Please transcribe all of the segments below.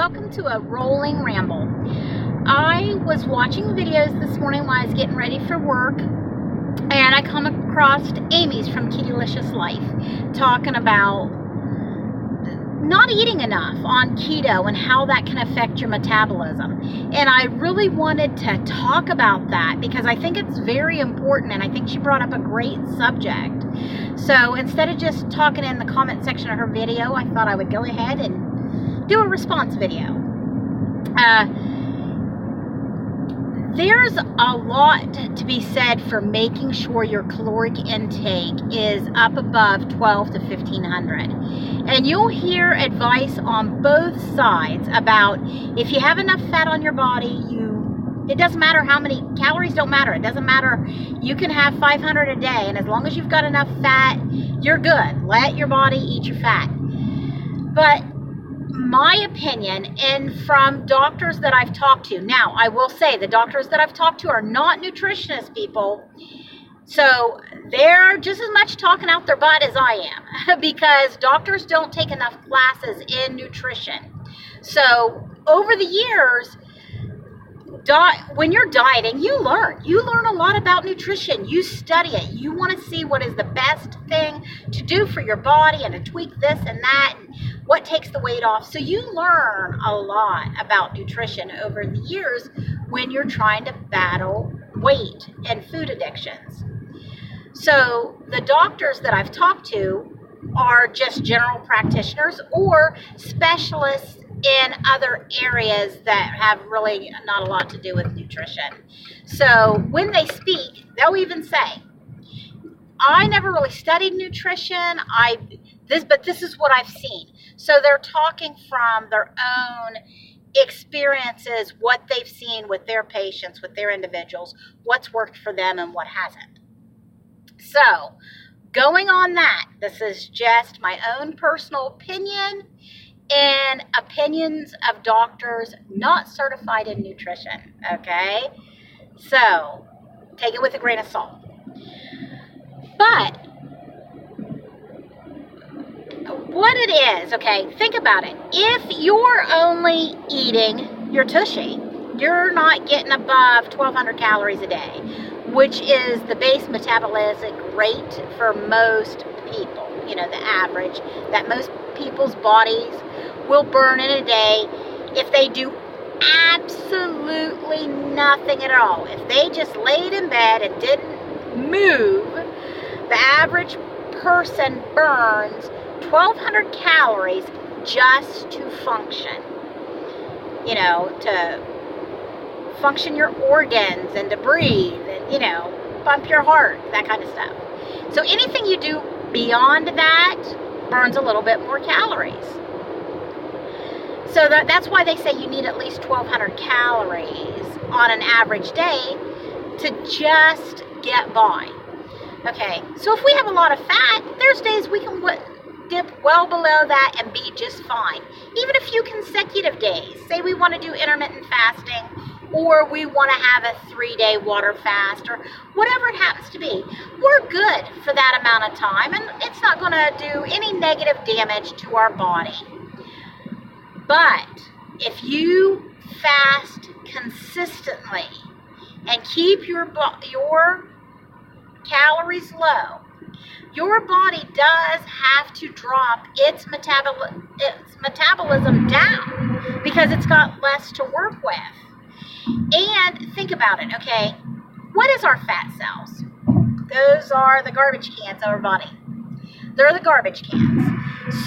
welcome to a rolling ramble. I was watching videos this morning while I was getting ready for work, and I come across Aimee's from Luscious Life talking about not eating enough on keto and how that can affect your metabolism. And I really wanted to talk about that because I think it's very important, and I think she brought up a great subject. So instead of just talking in the comment section of her video, I thought I would go ahead and do a response video. There's a lot to be said for making sure your caloric intake is up above 12 to 1500. And you'll hear advice on both sides about if you have enough fat on your body, it doesn't matter how many calories, don't matter. It doesn't matter. You can have 500 a day, and as long as you've got enough fat, you're good. Let your body eat your fat. But my opinion, and from doctors that I've talked to, now I will say the doctors that I've talked to are not nutritionist people, so they're just as much talking out their butt as I am because doctors don't take enough classes in nutrition. So over the years, when you're dieting, you learn a lot about nutrition. You study it. You want to see what is the best thing to do for your body and to tweak this and that and what takes the weight off. So you learn a lot about nutrition over the years when you're trying to battle weight and food addictions. So the doctors that I've talked to are just general practitioners or specialists in other areas that have really not a lot to do with nutrition. So when they speak, they'll even say, I never really studied nutrition, but this is what I've seen. So they're talking from their own experiences, what they've seen with their patients, with their individuals, what's worked for them and what hasn't. So going on that, this is just my own personal opinion and opinions of doctors not certified in nutrition, okay? So take it with a grain of salt. But what it is, okay, think about it. If you're only eating your tushy, you're not getting above 1,200 calories a day, which is the base metabolic rate for most people, the average that most people's bodies will burn in a day if they do absolutely nothing at all. If they just laid in bed and didn't move, the average person burns 1,200 calories just to function, to function your organs and to breathe and, pump your heart, that kind of stuff. So anything you do beyond that burns a little bit more calories. So that's why they say you need at least 1,200 calories on an average day to just get by. Okay, so if we have a lot of fat, there's days we can dip well below that and be just fine. Even a few consecutive days. Say we want to do intermittent fasting, or we want to have a 3-day water fast, or whatever it happens to be. We're good for that amount of time, and it's not going to do any negative damage to our body. But if you fast consistently and keep your calories low, your body does have to drop its metabolism down because it's got less to work with. And think about it, okay? What is our fat cells? Those are the garbage cans of our body. They're the garbage cans.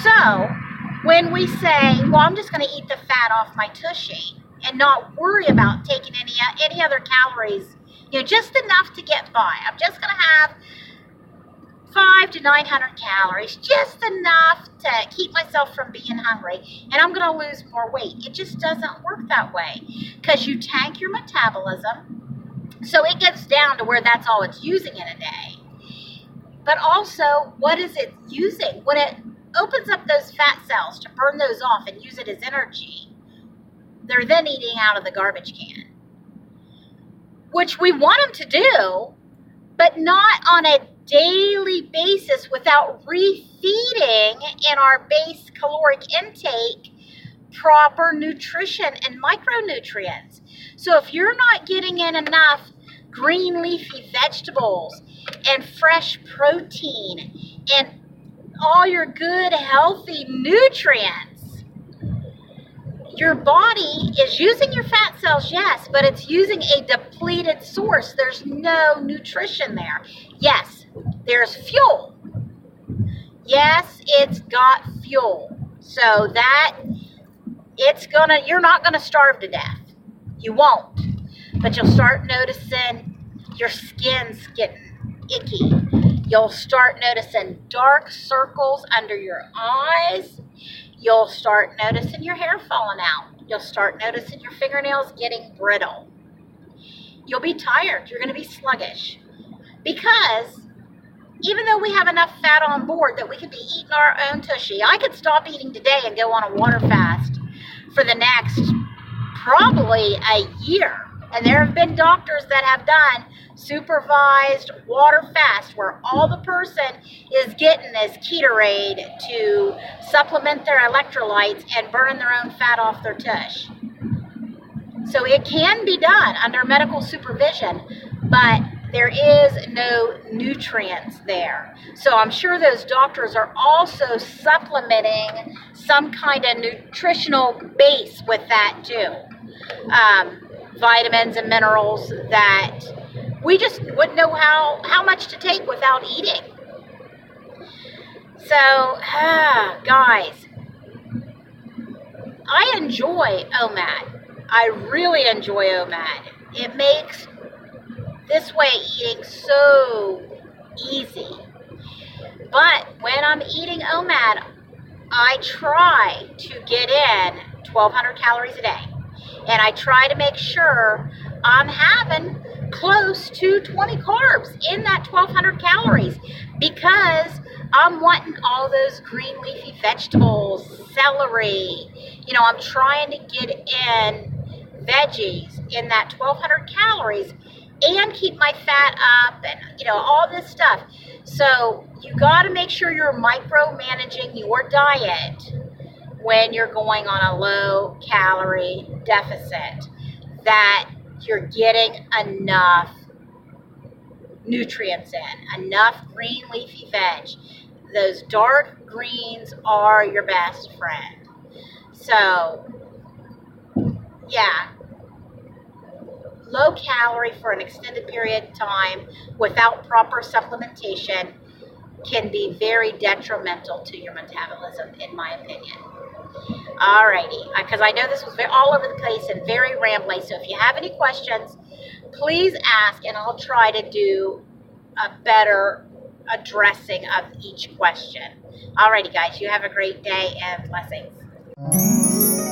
So when we say, well, I'm just going to eat the fat off my tushy and not worry about taking any other calories, just enough to get by. I'm just going to have 500 to 900 calories, just enough to keep myself from being hungry, and I'm going to lose more weight. It just doesn't work that way because you tank your metabolism, so it gets down to where that's all it's using in a day. But also, what is it using? When it opens up those fat cells to burn those off and use it as energy, they're then eating out of the garbage can, which we want them to do, but not on a daily basis without refeeding in our base caloric intake proper nutrition and micronutrients. So if you're not getting in enough green leafy vegetables and fresh protein and all your good healthy nutrients, your body is using your fat cells, yes, but it's using a depleted source. There's no nutrition there. Yes, there's fuel. Yes, it's got fuel. So that you're not gonna starve to death. You won't. But you'll start noticing your skin's getting icky. You'll start noticing dark circles under your eyes. You'll start noticing your hair falling out. You'll start noticing your fingernails getting brittle. You'll be tired. You're going to be sluggish. Because even though we have enough fat on board that we could be eating our own tushy, I could stop eating today and go on a water fast for the next probably a year. And there have been doctors that have done supervised water fast where all the person is getting is Ketorade to supplement their electrolytes and burn their own fat off their tush. So it can be done under medical supervision, but there is no nutrients there. So I'm sure those doctors are also supplementing some kind of nutritional base with that too. Vitamins and minerals that we just wouldn't know how much to take without eating. So, guys, I enjoy OMAD. I really enjoy OMAD. It makes this way eating so easy. But when I'm eating OMAD, I try to get in 1,200 calories a day. And I try to make sure I'm having close to 20 carbs in that 1,200 calories because I'm wanting all those green leafy vegetables, celery. You know, I'm trying to get in veggies in that 1,200 calories and keep my fat up and, you know, all this stuff. So you got to make sure you're micromanaging your diet when you're going on a low calorie deficit, that you're getting enough nutrients in, enough green leafy veg. Those dark greens are your best friend. So, yeah, low calorie for an extended period of time without proper supplementation can be very detrimental to your metabolism, in my opinion. Alrighty, because I know this was all over the place and very rambly, so if you have any questions, please ask and I'll try to do a better addressing of each question. Alrighty guys, you have a great day and blessings.